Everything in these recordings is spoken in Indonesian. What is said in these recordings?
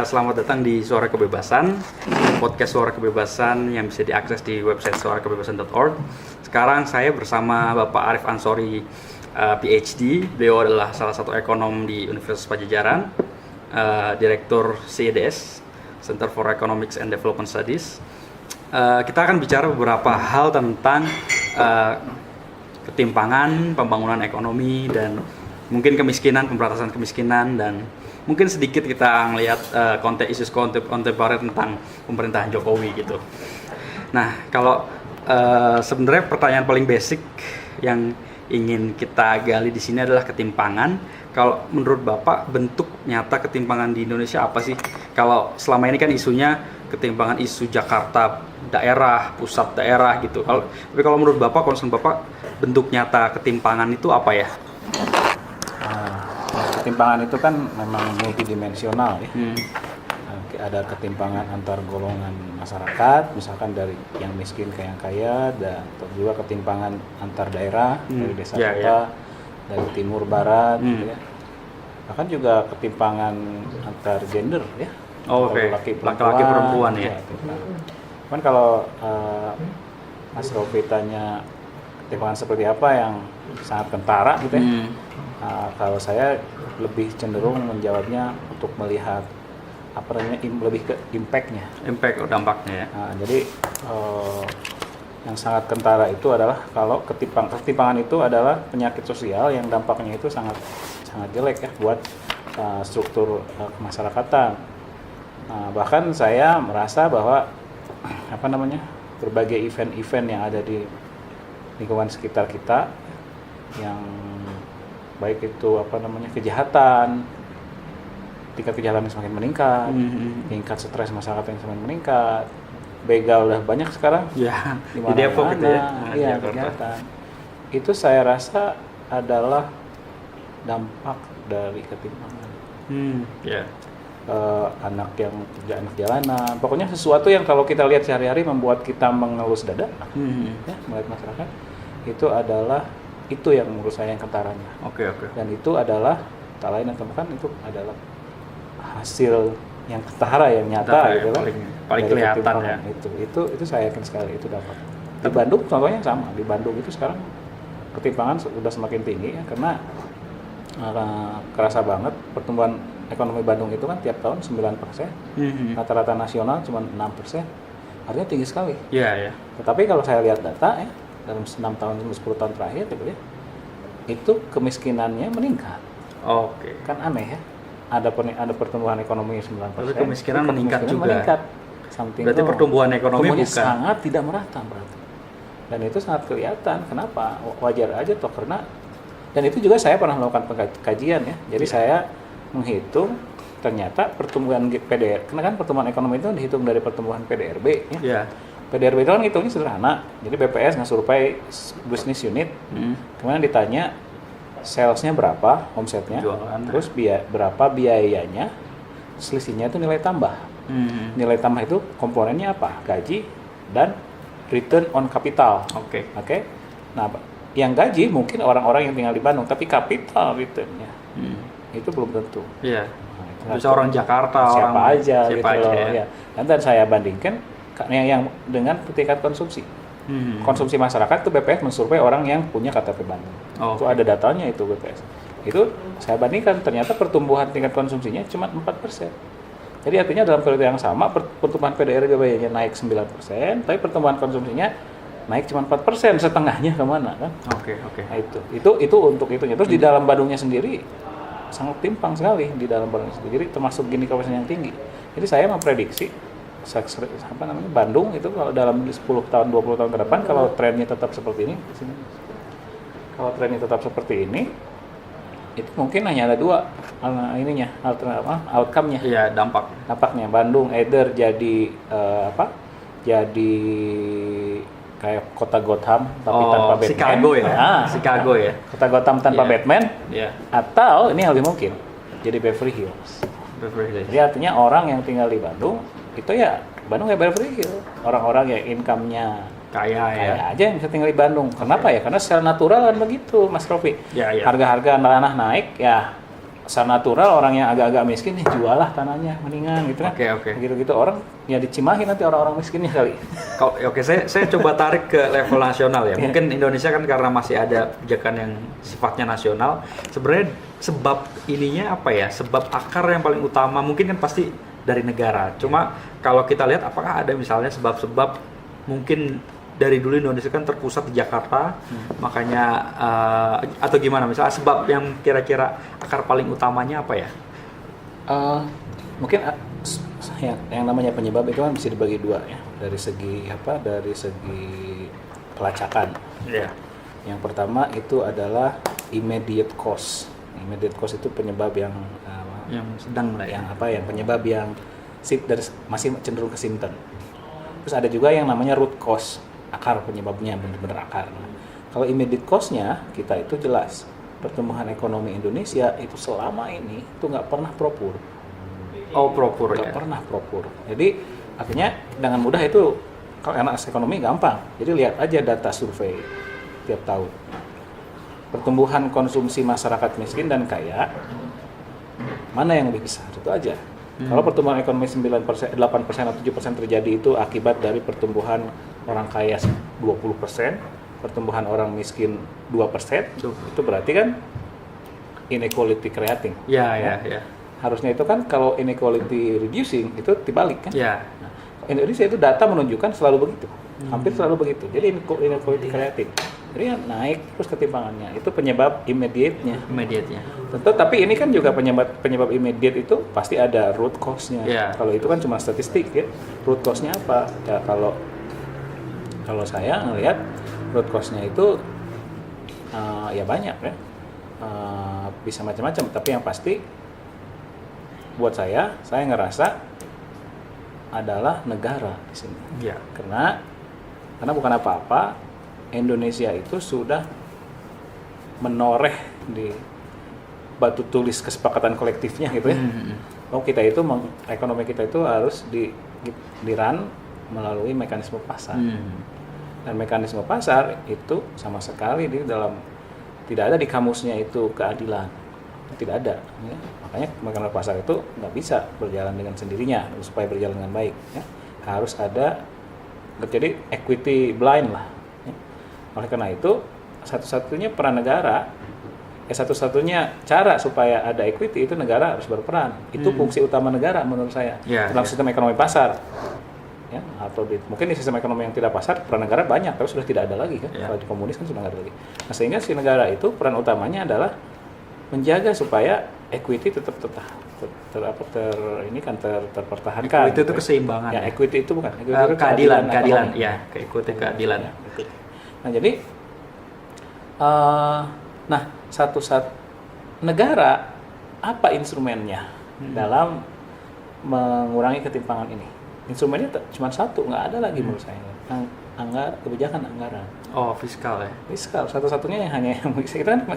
Selamat datang di Suara Kebebasan, podcast Suara Kebebasan yang bisa diakses di website suarakebebasan.org. Sekarang saya bersama Bapak Arif Ansori, PhD. Beliau adalah salah satu ekonom di Universitas Padjadjaran, Direktur CEDS, Center for Economics and Development Studies. Kita akan bicara beberapa hal tentang ketimpangan, pembangunan ekonomi, dan mungkin kemiskinan, pemberantasan kemiskinan, dan mungkin sedikit kita ngelihat konteks isu kontemporer tentang pemerintahan Jokowi gitu. Nah, kalau sebenarnya pertanyaan paling basic yang ingin kita gali di sini adalah ketimpangan. Kalau menurut Bapak, bentuk nyata ketimpangan di Indonesia apa sih? Kalau selama ini kan isunya ketimpangan isu Jakarta daerah, pusat daerah gitu. Tapi kalau menurut Bapak, concern Bapak, bentuk nyata ketimpangan itu apa ya? Ketimpangan itu kan memang multidimensional ya. Ada ketimpangan antar golongan masyarakat, misalkan dari yang miskin ke yang kaya, dan juga ketimpangan antar daerah, dari desa kota, dari timur barat, gitu ya. Bahkan juga ketimpangan antar gender ya. Laki-laki perempuan ya. Kan kalau Mas Rofi tanya ketimpangan seperti apa yang sangat kentara gitu ya. Kalau saya lebih cenderung menjawabnya untuk melihat lebih ke dampaknya ya. Jadi yang sangat kentara itu adalah kalau ketimpangan itu adalah penyakit sosial yang dampaknya itu sangat jelek ya buat struktur kemasyarakatan. Bahkan saya merasa bahwa berbagai event-event yang ada di lingkungan sekitar kita, yang baik itu kejahatan, tingkat kejahatan yang semakin meningkat, tingkat stres masyarakat yang semakin meningkat, begal udah banyak sekarang, di Depok gitu ya, kejahatan. Itu saya rasa adalah dampak dari ketimpangan. Anak jalanan, pokoknya sesuatu yang kalau kita lihat sehari-hari membuat kita mengelus dada, melihat masyarakat, itu yang menurut saya yang kentaranya. Dan itu adalah, tak lain dan bukan, itu adalah hasil yang ketara, yang nyata gitu kan. Paling kelihatan ya. Itu saya yakin sekali itu dapat. Di Bandung contohnya sama. Di Bandung itu sekarang ketimpangan sudah semakin tinggi ya, karena kerasa banget pertumbuhan ekonomi Bandung itu kan tiap tahun 9%. Rata-rata nasional cuma 6%. Artinya tinggi sekali. Iya. Tetapi kalau saya lihat data ya, dalam 6 tahun, 10 tahun terakhir gitu ya, itu kemiskinannya meningkat. Kan aneh ya, ada pertumbuhan ekonomi 9%, tapi kemiskinan meningkat juga. Berarti pertumbuhan ekonomi bukan sangat tidak merata berarti. Dan itu sangat kelihatan. Kenapa? Wajar aja toh, karena, dan itu juga saya pernah melakukan kajian ya. Jadi saya menghitung ternyata pertumbuhan PDR, karena kan pertumbuhan ekonomi itu dihitung dari pertumbuhan PDRB ya. PDRB itu kan hitungnya sederhana. Jadi BPS nge-survey business unit, kemudian ditanya salesnya berapa, omsetnya, terus berapa biayanya, selisihnya itu nilai tambah. Nilai tambah itu komponennya apa? Gaji dan return on capital. Nah, yang gaji mungkin orang-orang yang tinggal di Bandung, tapi capital returnnya itu belum tentu. Bisa orang Jakarta, siapa aja ya. Dan saya bandingkan yang dengan tingkat konsumsi. Konsumsi masyarakat itu BPS mensurvei orang yang punya KTP Bandung. Itu ada datanya itu BPS. Itu saya bandingkan, ternyata pertumbuhan tingkat konsumsinya cuma 4%. Jadi artinya dalam periode yang sama pertumbuhan PDRB-nya naik 9%, tapi pertumbuhan konsumsinya naik cuma 4%, setengahnya kemana kan? Nah, itu untuk itunya. Terus di dalam Bandungnya sendiri sangat timpang sekali di dalam Bandung sendiri, termasuk Gini kawasan yang tinggi. Jadi saya memprediksi Bandung itu kalau dalam 10 tahun 20 tahun ke depan, kalau trennya tetap seperti ini, itu mungkin hanya ada dua outcome-nya. Dampaknya Bandung either jadi jadi kayak kota Gotham tapi tanpa Batman. Chicago ya. Kota Gotham tanpa Batman. Atau ini yang lebih mungkin jadi Beverly Hills. Jadi artinya orang yang tinggal di Bandung itu ya Bandung kayak Beverly Hills. Orang-orang yang income-nya kaya aja yang bisa tinggal di Bandung. Kenapa ya? Karena secara natural kan begitu, Mas Rofi. Harga-harga tanah naik ya, secara natural orang yang agak-agak miskin nih jual lah tanahnya mendingan gitu kan. Oke. Gitu-gitu orang ya dicimahi nanti orang-orang miskinnya kali. Oke, saya coba tarik ke level nasional ya. Mungkin Indonesia kan karena masih ada kebijakan yang sifatnya nasional. Sebenarnya sebab ininya apa ya? Sebab akar yang paling utama mungkin kan pasti dari negara. Cuma kalau kita lihat apakah ada misalnya sebab-sebab mungkin dari dulu Indonesia kan terpusat di Jakarta, makanya atau gimana misalnya sebab yang kira-kira akar paling utamanya apa ya? Mungkin yang namanya penyebab itu kan bisa dibagi dua ya, dari segi pelacakan. Yeah. Yang pertama itu adalah immediate cause. Immediate cause itu penyebab yang sedang lah ya. Yang penyebab yang masih cenderung ke simptom. Terus ada juga yang namanya root cause, akar penyebabnya benar-benar akar. Nah, kalau immediate cause-nya kita itu jelas pertumbuhan ekonomi Indonesia itu selama ini itu nggak pernah propur. Propur ya. Nggak pernah propur. Jadi artinya dengan mudah itu kalau analis ekonomi gampang. Jadi lihat aja data survei tiap tahun. Pertumbuhan konsumsi masyarakat miskin dan kaya mana yang lebih besar, itu aja. Kalau pertumbuhan ekonomi 9%, 8% atau 7% terjadi itu akibat dari pertumbuhan orang kaya 20%, pertumbuhan orang miskin 2%, itu berarti kan inequality creating. Ya. Harusnya itu kan kalau inequality reducing itu dibalik kan. Ya. Nah, Indonesia itu data menunjukkan selalu begitu. Hampir selalu begitu. Jadi inequality creating. Jadi naik terus ketimpangannya. Itu penyebab immediate-nya. Tentu, tapi ini kan juga penyebab immediate itu pasti ada root cause-nya. Yeah. Kalau itu kan cuma statistik ya. Root cause-nya apa? Ya kalau saya ngelihat root cause-nya itu ya banyak ya. Bisa macam-macam, tapi yang pasti buat saya ngerasa adalah negara di sini. Yeah. Karena bukan apa-apa, Indonesia itu sudah menoreh di batu tulis kesepakatan kolektifnya gitu ya. Kita itu ekonomi kita itu harus di-run melalui mekanisme pasar. Dan mekanisme pasar itu sama sekali tidak ada di kamusnya itu keadilan. Tidak ada. Ya. Makanya mekanisme pasar itu nggak bisa berjalan dengan sendirinya supaya berjalan dengan baik. Ya. Harus ada terjadi equity blind lah. Ya. Oleh karena itu satu-satunya peran negara, satu-satunya cara supaya ada equity itu negara harus berperan. Itu fungsi utama negara menurut saya dalam sistem ekonomi pasar. Ya, atau mungkin di sistem ekonomi yang tidak pasar peran negara banyak, tapi sudah tidak ada lagi kan. Kalau di komunis kan sudah nggak ada lagi. Nah, sehingga si negara itu peran utamanya adalah menjaga supaya equity tetap terpertahankan. Equity itu keseimbangan. Ya, equity itu bukan. Equity itu keadilan. Ya, equity keadilan. Nah, jadi satu-satu negara apa instrumennya dalam mengurangi ketimpangan ini? Instrumennya cuma satu, nggak ada lagi menurut saya. Kebijakan anggaran. Fiskal ya. Fiskal satu-satunya yang hanya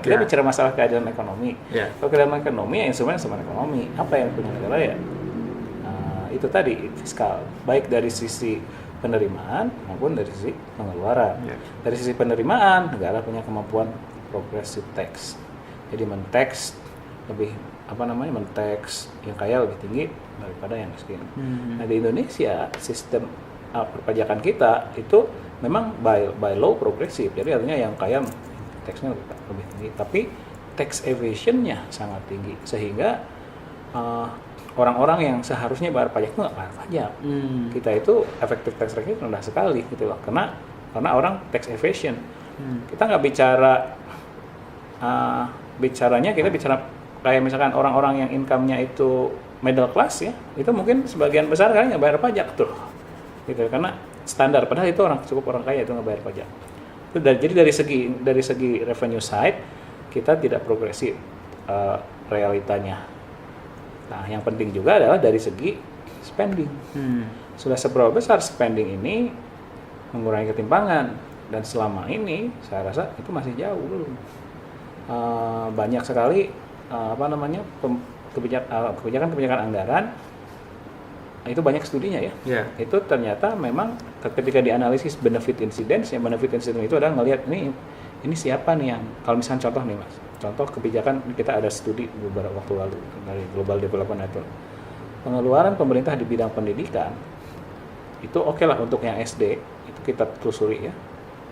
kita bicara masalah keadilan ekonomi. Kalau keadilan ekonomi ya instrumen ekonomi. Apa yang punya negara ya? Itu tadi fiskal, baik dari sisi penerimaan maupun dari sisi pengeluaran. Dari sisi penerimaan, negara punya kemampuan progressive tax. Jadi men-tax yang kaya lebih tinggi daripada yang miskin. Nah, di Indonesia sistem perpajakan kita itu memang by law progresif. Jadi artinya yang kaya taxnya lebih tinggi, tapi tax evasion-nya sangat tinggi sehingga orang-orang yang seharusnya bayar pajak itu nggak bayar pajak. Kita itu effective tax rate rendah sekali gitu loh, karena orang tax evasion. Kita nggak bicaranya kayak misalkan orang-orang yang income-nya itu middle class ya, itu mungkin sebagian besar kan nggak bayar pajak tuh, gitu. Karena standar, padahal itu orang kaya itu nggak bayar pajak. Jadi dari segi revenue side kita tidak progresif realitanya. Nah, yang penting juga adalah dari segi spending. Sudah seberapa besar spending ini mengurangi ketimpangan, dan selama ini saya rasa itu masih jauh belum. Banyak sekali kebijakan anggaran itu banyak studinya ya. Itu ternyata memang ketika dianalisis benefit incidence itu adalah ngelihat ini ini siapa nih yang, kalau misalnya contoh nih Mas, contoh kebijakan kita ada studi beberapa waktu lalu dari Global Development Network. Pengeluaran pemerintah di bidang pendidikan itu oke lah untuk yang SD, itu kita telusuri ya.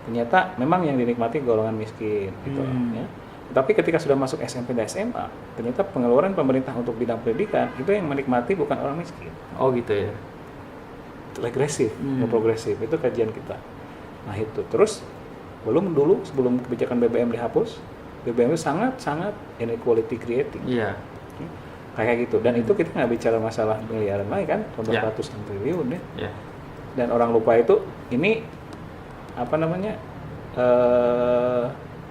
Ternyata memang yang dinikmati golongan miskin gitu ya. Tapi ketika sudah masuk SMP dan SMA, ternyata pengeluaran pemerintah untuk bidang pendidikan itu yang menikmati bukan orang miskin. Oh gitu ya. Regresif, progresif, itu kajian kita. Nah itu terus dulu sebelum kebijakan BBM dihapus, BBM itu sangat inequality creating. Iya. Kayak gitu. Dan itu kita nggak bicara masalah miliaran lagi kan, Ya. ratusan triliun ya. Ya. Dan orang lupa itu ini apa namanya?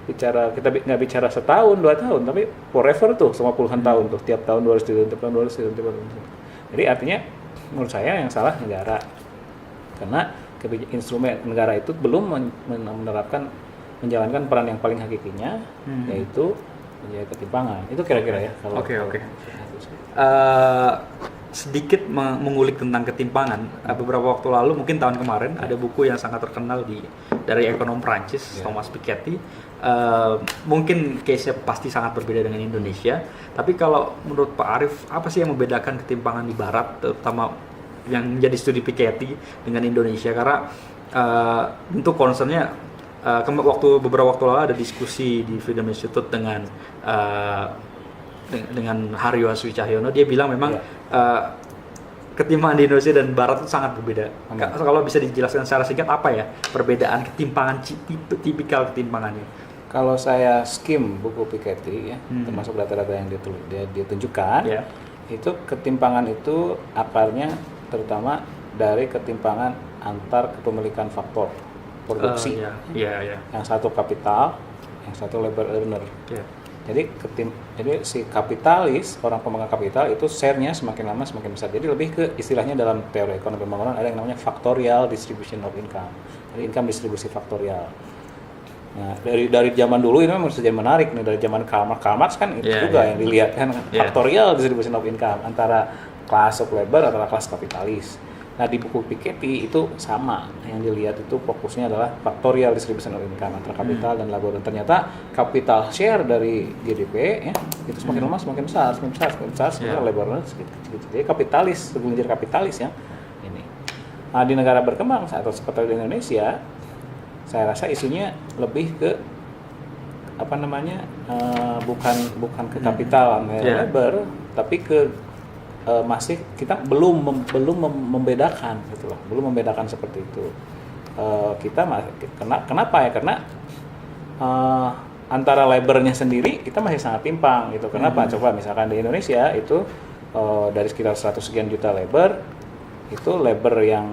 Kita nggak bicara setahun, 2 tahun, tapi forever tuh, selama puluhan tahun tuh, tiap tahun 200 triliun, tiap tahun 200 triliun, tiap tahun 200 triliun. Jadi artinya menurut saya yang salah negara, karena instrumen negara itu belum menjalankan peran yang paling hakikinya, yaitu menjaga ketimpangan. Itu kira-kira ya. Oke. Sedikit mengulik tentang ketimpangan. Beberapa waktu lalu, mungkin tahun kemarin, ada buku yang sangat terkenal dari ekonom Prancis, Thomas Piketty. Mungkin case-nya pasti sangat berbeda dengan Indonesia. Tapi kalau menurut Pak Arief, apa sih yang membedakan ketimpangan di Barat, terutama yang menjadi studi Piketty dengan Indonesia? Karena tentu concern-nya beberapa waktu lalu ada diskusi di Freedom Institute dengan Haryo Haswi Cahyono. Dia bilang memang ketimpangan di Indonesia dan Barat itu sangat berbeda. Kalau bisa dijelaskan secara singkat apa ya perbedaan ketimpangan, tipikal ketimpangannya? Kalau saya skim buku Piketty ya, termasuk data-data yang dia tunjukkan, itu ketimpangan itu akarnya terutama dari ketimpangan antar kepemilikan faktor produksi. Yang satu kapital, yang satu labor earner. Jadi si kapitalis, orang pemegang kapital itu share-nya semakin lama semakin besar. Jadi lebih ke istilahnya dalam teori ekonomi pembangunan ada yang namanya factorial distribution of income. Jadi income distribusi faktorial. Nah, dari zaman dulu ini memang saja menarik nih, dari zaman Karl Marx kan itu juga yang dilihat kan factorial distribution of income antara class of labor antara kelas kapitalis. Nah di buku Piketty itu sama, yang dilihat itu fokusnya adalah factorial distribution of income antara kapital dan labor, dan ternyata capital share dari GDP ya itu semakin lama semakin besar sementara labornya sedikit. Jadi kapitalis, segelintir kapitalis ya ini. Nah di negara berkembang atau seperti di Indonesia, saya rasa isunya lebih ke apa namanya bukan ke kapital labor, tapi ke masih kita belum membedakan gitu loh, belum membedakan seperti itu. Kenapa ya? Karena antara labornya sendiri kita masih sangat timpang gitu. Kenapa? Coba misalkan di Indonesia itu dari sekitar 100 sekian juta labor, itu labor yang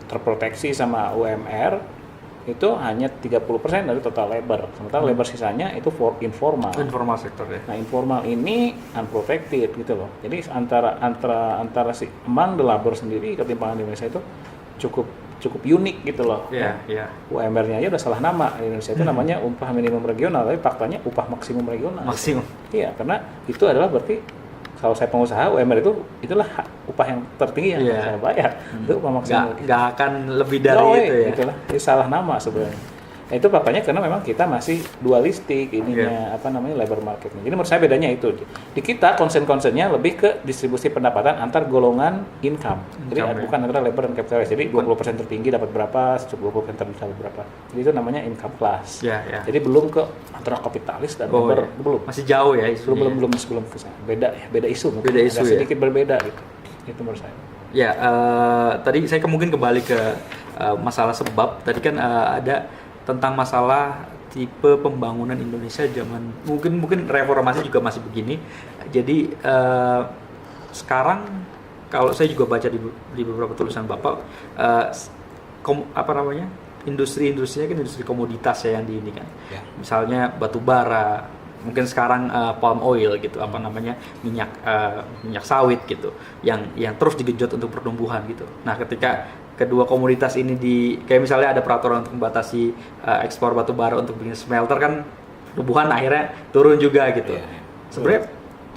terproteksi sama UMR itu hanya 30% dari total labor. Sementara labor sisanya itu informal sektor ya. Nah, informal ini unprotected gitu loh. Jadi antara si among the labor sendiri ketimpangan di Indonesia itu cukup unik gitu loh. UMR-nya aja udah salah nama. Di Indonesia itu namanya upah minimum regional, tapi faktanya upah maksimum regional. Maksimum. Iya, karena itu adalah berarti kalau saya pengusaha, UMR itulah upah yang tertinggi yang saya bayar. Itu upah maksimum. Nggak akan lebih dari itu ya. Itulah. Itu salah nama sebenarnya. Nah, itu faktanya karena memang kita masih dualistik ininya labor marketnya. Jadi menurut saya bedanya itu. Di kita concern-concernnya lebih ke distribusi pendapatan antar golongan income. Jadi bukan antara labor dan kapitalis. Jadi 20% tertinggi dapat berapa, 20% terendah dapat berapa. Jadi itu namanya income class. Jadi belum ke antara kapitalis dan labor, belum. Masih jauh ya isunya. Belum ke sana. Beda isu. Beda isu ya. Sedikit berbeda gitu. Itu menurut saya. Tadi saya mungkin kembali ke masalah sebab. Tadi kan ada tentang masalah tipe pembangunan Indonesia zaman mungkin reformasi juga masih begini. Jadi sekarang kalau saya juga baca di beberapa tulisan Bapak industri-industrinya kan industri komoditas ya yang di ini kan. Misalnya batu bara, mungkin sekarang palm oil gitu, minyak sawit gitu yang terus digenjot untuk pertumbuhan gitu. Nah, ketika kedua komoditas ini kayak misalnya ada peraturan untuk membatasi ekspor batu bara untuk bikin smelter kan, pertumbuhan akhirnya turun juga gitu. Sebenarnya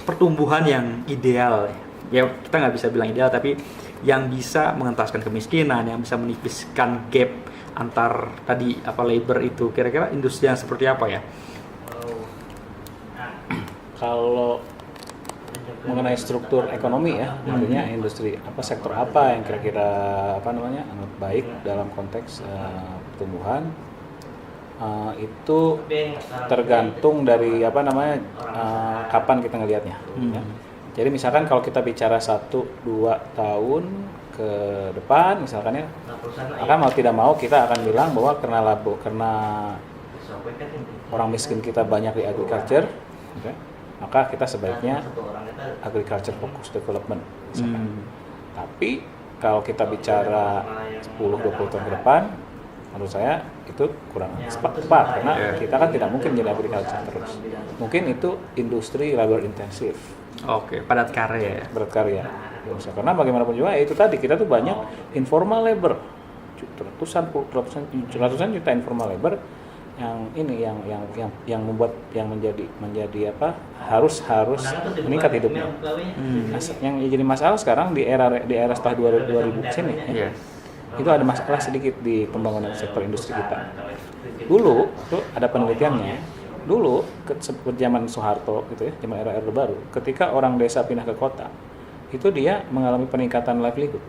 pertumbuhan yang ideal ya kita nggak bisa bilang ideal, tapi yang bisa mengentaskan kemiskinan, yang bisa menipiskan gap antar tadi labor itu, kira-kira industri yang seperti apa ya? Kalau mengenai struktur ekonomi ya, artinya industri sektor apa yang kira-kira baik dalam konteks pertumbuhan, itu tergantung dari kapan kita ngelihatnya. Ya. Jadi misalkan kalau kita bicara 1-2 tahun ke depan, misalkan ya, akan mau tidak mau kita akan bilang bahwa karena orang miskin kita banyak di agriculture, okay, maka kita sebaiknya agriculture focus development misalkan. Tapi kalau kita bicara 10-20 tahun ke depan, menurut saya itu kurang tepat karena kita kan tidak mungkin jadi agriculture terus. Mungkin itu industri labor intensif. Oke, padat karya. Padat karya. Karena bagaimanapun juga itu tadi kita tuh banyak informal labor. Ratusan juta informal labor yang membuat menjadi harus meningkat hidupnya. Yang jadi masalah sekarang di era setelah 2000 sini ya. Itu ada masalah sedikit di pembangunan sektor industri kita. Dulu tuh ada penelitiannya. Dulu zaman Soeharto gitu ya, zaman era Orde Baru, ketika orang desa pindah ke kota, itu dia mengalami peningkatan livelihood.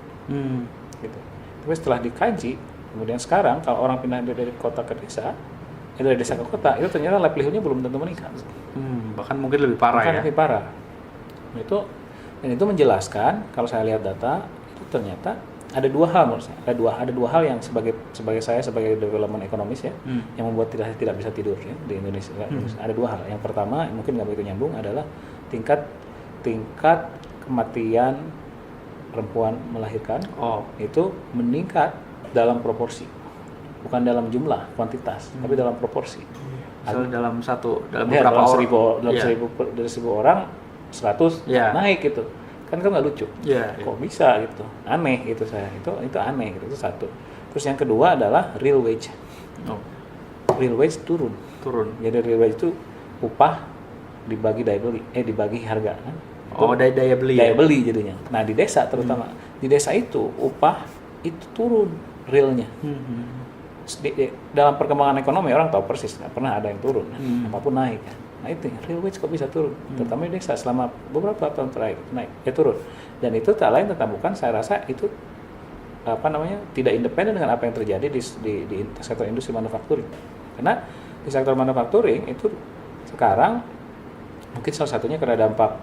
Gitu. Tapi setelah dikaji, kemudian sekarang kalau orang pindah dari kota ke desa, dari desa ke kota, itu ternyata livelihood-nya belum tentu meningkat. Bahkan mungkin lebih parah ya. Lebih parah. Itu menjelaskan kalau saya lihat data, itu ternyata ada dua hal menurut saya. Ada dua hal yang sebagai saya sebagai development ekonomis ya, yang membuat tidak bisa tidur ya di Indonesia. Ada dua hal. Yang pertama mungkin nggak begitu nyambung adalah tingkat kematian perempuan melahirkan itu meningkat dalam proporsi, bukan dalam jumlah kuantitas, tapi dalam proporsi. Dalam beberapa orang, dari 1000 orang 100 naik gitu. Kan nggak lucu, kok bisa gitu, aneh gitu saya, itu aneh gitu, itu satu. Terus yang kedua adalah real wage, real wage turun. Jadi real wage itu upah dibagi dibagi harga kan? Daya beli jadinya. Nah di desa terutama, di desa itu upah itu turun realnya. Dalam perkembangan ekonomi orang tahu persis, nggak pernah ada yang turun, apapun naik kan. Nah itu real wage kok bisa turun, terutama di desa selama beberapa tahun terakhir naik, turun. Dan itu tak lain tak bukan, saya rasa itu tidak independen dengan apa yang terjadi di sektor industri manufacturing. Karena di sektor manufacturing itu sekarang mungkin salah satunya karena dampak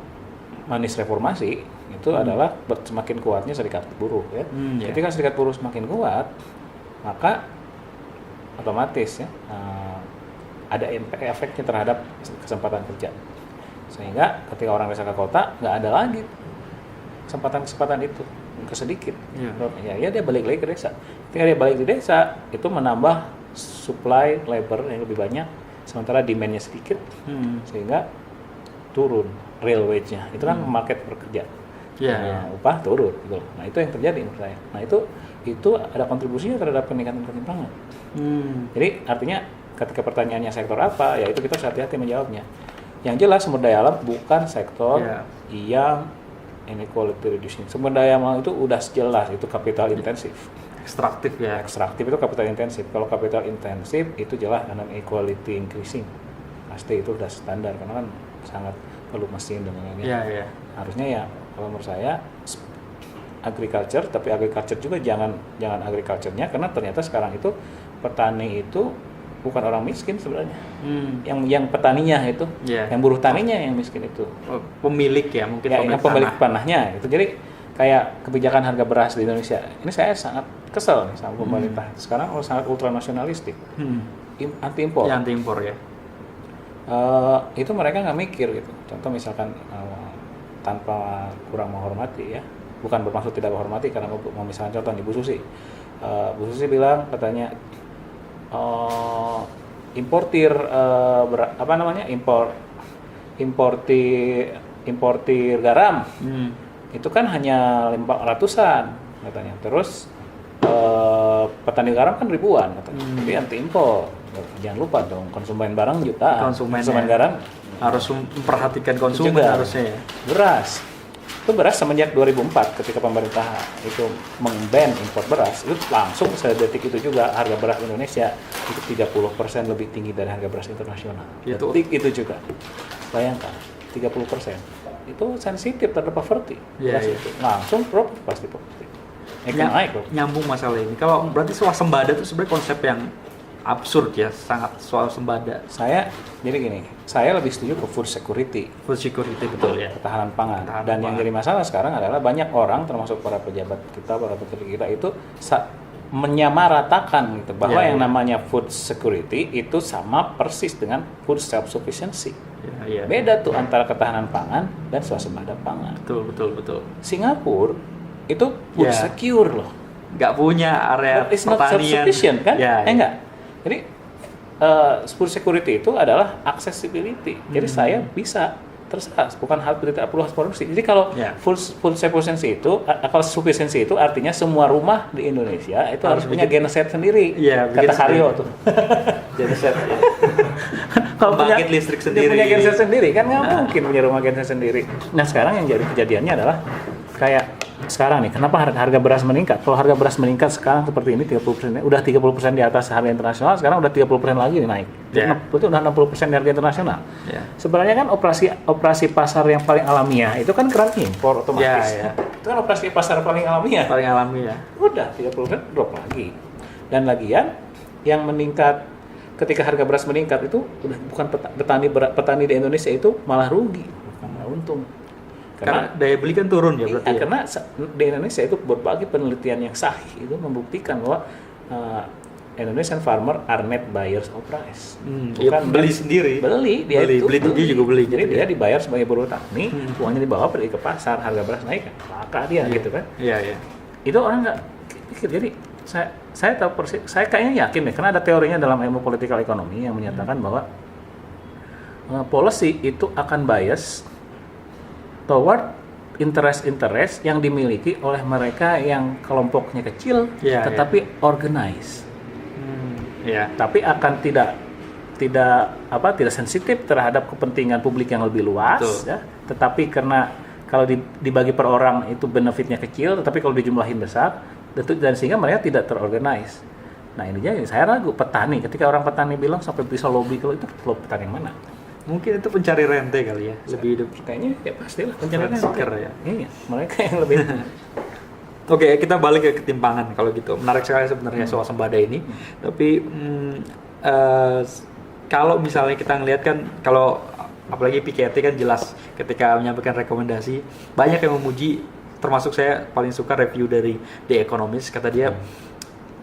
manis reformasi itu adalah semakin kuatnya serikat buruh ya. Ketika serikat buruh semakin kuat, maka otomatis ya ada efeknya terhadap kesempatan kerja, sehingga ketika orang desa ke kota nggak ada lagi kesempatan itu kesedikit, ya dia balik lagi ke desa. Ketika dia balik di desa itu menambah supply labor yang lebih banyak, sementara demandnya sedikit, sehingga turun real wage-nya. Itu kan market pekerja, upah turun gitu. Nah itu yang terjadi menurut saya. Nah itu ada kontribusinya terhadap peningkatan ketimpangan. Jadi artinya ketika pertanyaannya sektor apa, ya itu kita harus hati-hati menjawabnya. Yang jelas sumber daya alam bukan sektor yang inequality reducing. Sumber daya alam itu udah jelas itu capital intensif. Ekstraktif itu capital intensif. Kalau capital intensif itu jelas equality increasing. Pasti itu udah standar karena kan sangat perlu mesin dan lain-lain. Harusnya ya kalau menurut saya agriculture, tapi agriculture juga jangan agriculture-nya, karena ternyata sekarang itu petani itu bukan orang miskin sebenarnya, yang petaninya itu, yang buruh taninya yang miskin itu, pemilik ya mungkin yang pemilik tanahnya itu. Jadi kayak kebijakan harga beras di Indonesia ini saya sangat kesel nih sama pemerintah sekarang, sangat ultranasionalistik, anti impor ya. Itu mereka nggak mikir gitu. Contoh misalkan tanpa kurang menghormati ya, bukan bermaksud tidak menghormati, karena mau misalkan contoh nih Bu Susi bilang katanya importir garam itu kan hanya 500-an katanya. Terus petani garam kan ribuan katanya. Jadi anti impor. Jangan lupa dong, konsumen barang jutaan. Konsumen garam harus memperhatikan konsumen juga, harusnya ya. Beras Itu beras semenjak 2004 ketika pemerintah itu meng-ban impor beras, itu langsung sedetik itu juga harga beras Indonesia itu 30% lebih tinggi dari harga beras internasional. Detik itu juga. Bayangkan, 30%. Itu sensitif terhadap poverty. Itu. Langsung drop pasti poverty. Naik loh. Nyambung masalah ini. Kalau berarti swasembada itu sebenarnya konsep yang absurd ya, sangat swasembada. Jadi gini, saya lebih setuju ke food security. Food security betul ya. Ketahanan pangan. Yang jadi masalah sekarang adalah banyak orang termasuk para pejabat kita, para petani kita itu menyamaratakan gitu bahwa yang namanya food security itu sama persis dengan food self sufficiency. Beda tuh antara ketahanan pangan dan swasembada pangan. Betul. Singapura itu food secure loh. Nggak punya area it's not self-sufficient kan? Enggak. Jadi food security itu adalah accessibility. Jadi saya bisa terserah, bukan hal tidak perlu produksi. Jadi kalau food sufficiency itu, kalau sufficiency itu artinya semua rumah di Indonesia itu harus punya genset sendiri. Kata Karyo tuh. Genset. Kalau punya listrik sendiri. Punya genset sendiri kan nggak mungkin punya rumah genset sendiri. Nah sekarang yang jadi kejadiannya adalah kayak sekarang nih, kenapa harga beras meningkat? Kalau harga beras meningkat sekarang seperti ini 30%, udah 30% di atas harga internasional, sekarang udah 30% lagi nih naik. Itu udah 60% di harga internasional. Sebenarnya kan operasi pasar yang paling alamiah itu kan keran impor otomatis. Itu kan operasi pasar paling alamiah. Udah 30% drop lagi. Dan lagian yang meningkat ketika harga beras meningkat itu udah bukan petani di Indonesia itu malah rugi, bukan malah untung. Karena daya beli kan turun ya berarti. Karena di Indonesia itu berbagai penelitian yang sahih itu membuktikan bahwa Indonesian farmer are net buyers of rice. Bukan beli sendiri. Beli dia juga beli. Jadi dia dibayar sebagai buruh tani, uangnya dibawa pergi ke pasar, harga beras naik kan, maka dia gitu kan. Itu orang nggak pikir. Jadi saya tahu persis, saya kayaknya yakin deh, karena ada teorinya dalam ilmu political economy yang menyatakan bahwa policy itu akan bias toward interest yang dimiliki oleh mereka yang kelompoknya kecil tetapi organized. Tapi akan tidak sensitif terhadap kepentingan publik yang lebih luas ya. Tetapi karena kalau dibagi per orang itu benefitnya kecil, tetapi kalau dijumlahin besar dan sehingga mereka tidak terorganize. Nah ininya saya ragu petani, ketika orang petani bilang sampai bisa lobby, kalau itu petani yang mana? Mungkin itu pencari rente kali ya, lebih hidup. Kayaknya ya pastilah pencari rente ya. Iya, mereka yang lebih. Oke, kita balik ke ketimpangan kalau gitu. Menarik sekali sebenarnya swasembada ini. Tapi kalau misalnya kita ngelihat kan, kalau apalagi Piketty kan jelas ketika menyampaikan rekomendasi, banyak yang memuji, termasuk saya paling suka review dari The Economist, kata dia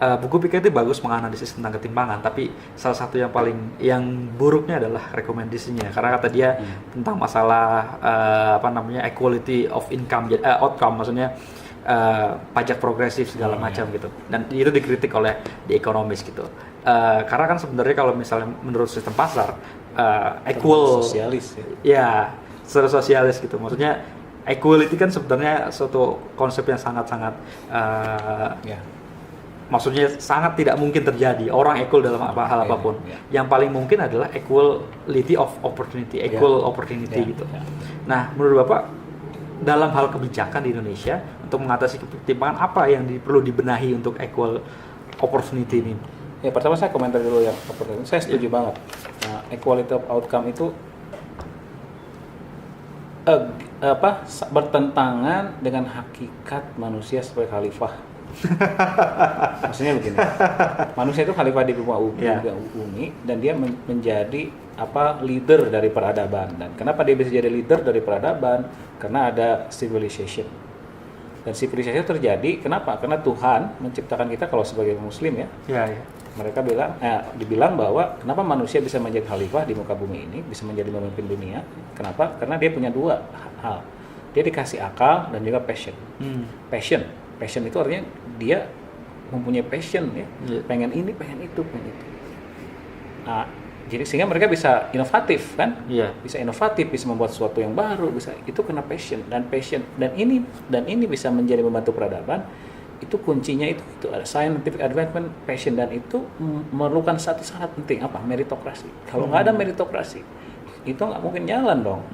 buku Piketty bagus menganalisis tentang ketimpangan, tapi salah satu yang buruknya adalah rekomendasinya, karena kata dia tentang masalah equality of income outcome, maksudnya pajak progresif segala macam gitu, dan itu dikritik oleh The Economist gitu. Karena kan sebenarnya kalau misalnya menurut sistem pasar equal sosialis secara sosialis gitu, maksudnya equality kan sebenarnya suatu konsep yang sangat-sangat maksudnya sangat tidak mungkin terjadi orang equal dalam hal apapun. Yang paling mungkin adalah equality of opportunity, opportunity gitu. Nah, menurut Bapak dalam hal kebijakan di Indonesia untuk mengatasi ketimpangan apa yang perlu dibenahi untuk equal opportunity ini? Ya, pertama saya komentar dulu yang opportunity. Saya setuju banget. Nah, equality of outcome itu bertentangan dengan hakikat manusia sebagai khalifah. Maksudnya begini, manusia itu khalifah di bumi dan dia menjadi leader dari peradaban. Dan kenapa dia bisa jadi leader dari peradaban? Karena ada civilization. Dan civilization terjadi kenapa? Karena Tuhan menciptakan kita kalau sebagai muslim ya. Mereka dibilang bahwa kenapa manusia bisa menjadi khalifah di muka bumi ini, bisa menjadi pemimpin dunia? Kenapa? Karena dia punya dua hal. Dia dikasih akal dan juga passion. Passion itu artinya dia mempunyai passion ya, pengen ini, pengen itu. Nah, jadi sehingga mereka bisa inovatif kan, bisa inovatif, bisa membuat sesuatu yang baru, bisa itu kena passion dan ini bisa menjadi membantu peradaban. Itu kuncinya itu ada scientific advancement, passion, dan itu memerlukan satu syarat penting meritokrasi. Kalau nggak ada meritokrasi, itu nggak mungkin jalan dong.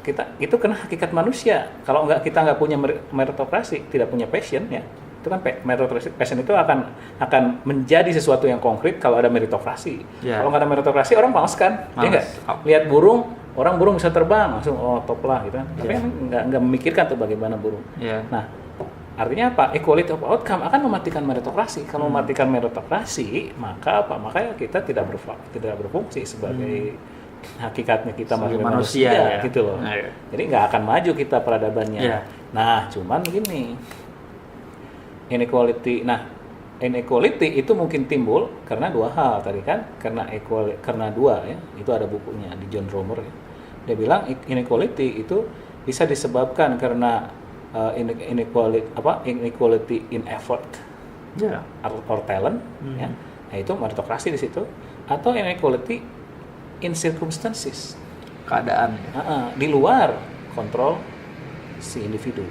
kita itu kena hakikat manusia. Kalau kita nggak punya meritokrasi, tidak punya passion ya, itu kan meritokrasi, passion itu akan menjadi sesuatu yang konkret kalau ada meritokrasi. Kalau nggak ada meritokrasi, orang malas kan, ya nggak? Lihat burung bisa terbang langsung top lah gitu kan. Tapi nggak memikirkan tuh bagaimana burung. Nah, artinya apa? Equality of outcome akan mematikan meritokrasi. Kalau mematikan meritokrasi, maka kita tidak berfungsi sebagai hakikatnya kita manusia gitu loh. Jadi nggak akan maju kita peradabannya. Nah, cuman gini, inequality itu mungkin timbul karena dua hal tadi kan, karena dua ya. Itu ada bukunya di John Romer ya. Dia bilang inequality itu bisa disebabkan karena inequality in effort or talent ya. Nah, itu meritokrasi di situ, atau inequality in circumstances, keadaan di luar kontrol si individu.